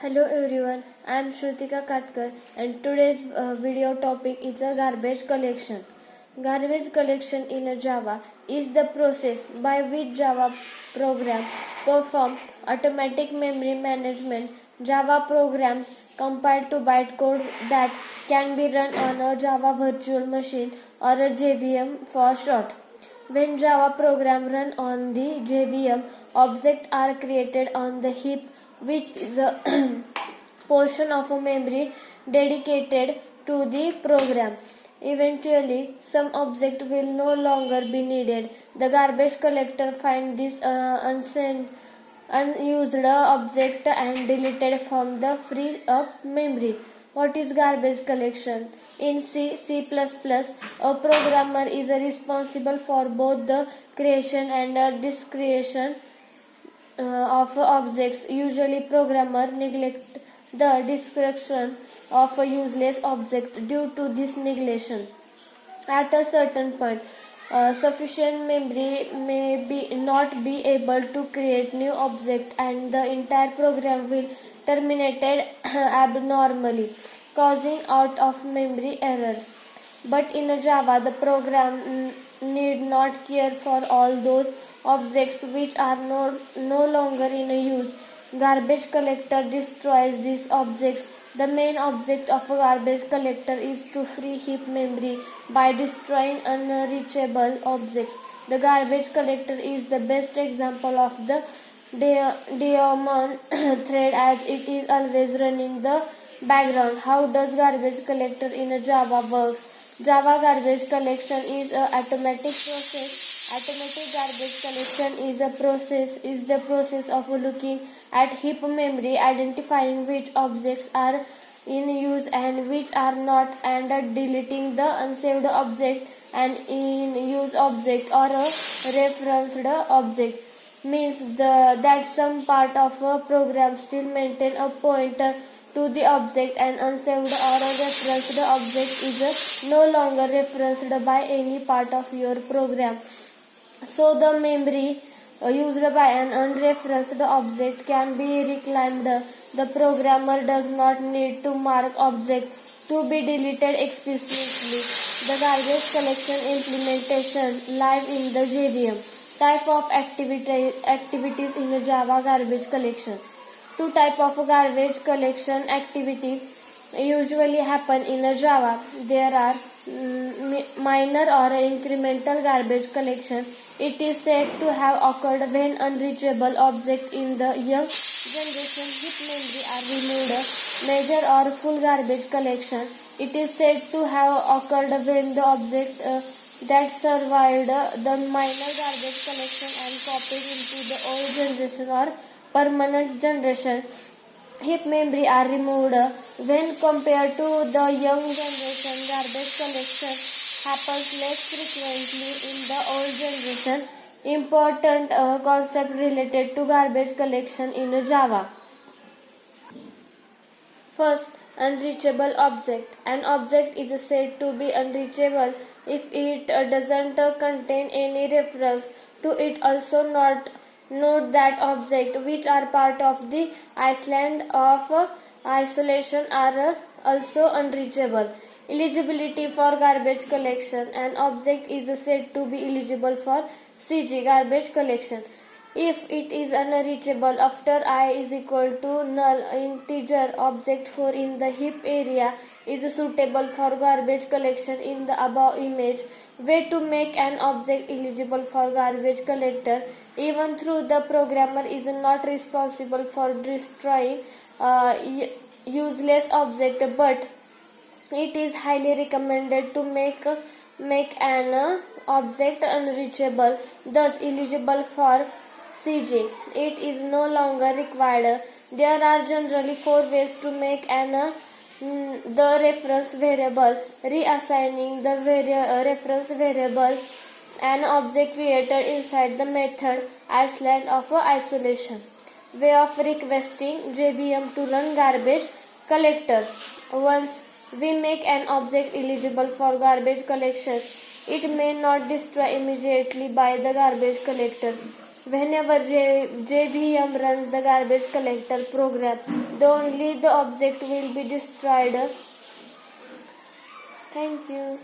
Hello everyone, I am Shrutika Katkar and today's video topic is a garbage collection. Garbage collection in a Java is the process by which Java program perform automatic memory management. Java programs compile to bytecode that can be run on a Java virtual machine or a JVM for short. When Java program run on the JVM, objects are created on the heap, which is a portion of a memory dedicated to the program. Eventually, some object will no longer be needed. The garbage collector finds this unused object and deleted from the free up memory. What is garbage collection? In C++, a programmer is responsible for both the creation and discretion of objects. Usually, programmer neglect the description of a useless object. Due to this neglection, at a certain point, sufficient memory may not be able to create new object, and the entire program will terminated abnormally, causing out of memory errors. But in a Java, the program need not care for all those objects which are no longer in use. Garbage collector destroys these objects. The main object of a garbage collector is to free heap memory by destroying unreachable objects. The garbage collector is the best example of the daemon thread, as it is always running the background. How does garbage collector in a Java works? Java garbage collection is an automatic process. Automatic garbage collection is the process of looking at heap memory, identifying which objects are in use and which are not, and deleting the unsaved object and in use object or a referenced object. Means that some part of a program still maintain a pointer to the object, and unsaved or a referenced object is no longer referenced by any part of your program. So the memory used by an unreferenced object can be reclaimed. The programmer does not need to mark object to be deleted explicitly. The garbage collection implementation live in the JVM. Type of activities in the Java garbage collection. Two type of garbage collection activity usually happen in a Java. There are minor or incremental garbage collection. It is said to have occurred when unreachable objects in the young generation heap memory are removed. Major or full garbage collection. It is said to have occurred when the object that survived the minor garbage collection and copied into the old generation or permanent generation heap memory are removed. When compared to the young generation, garbage collection happens less frequently in the old generation. Important concept related to garbage collection in Java. First, unreachable object. An object is said to be unreachable if it doesn't contain any reference to it. Also note that objects which are part of the island of isolation are also unreachable. Eligibility for garbage collection. An object is said to be eligible for CG garbage collection if it is unreachable after I is equal to null. Integer object 4 in the heap area is suitable for garbage collection in the above image. Way to make an object eligible for garbage collector. Even though the programmer is not responsible for destroying useless object, but it is highly recommended to make an object unreachable, thus eligible for CG. It is no longer required. There are generally 4 ways to make the reference variable. Reassigning the reference variable, an object created inside the method island of isolation. Way of requesting JVM to run garbage collector. Once we make an object eligible for garbage collection, it may not destroy immediately by the garbage collector. Whenever JVM runs the garbage collector program, only the object will be destroyed. Thank you.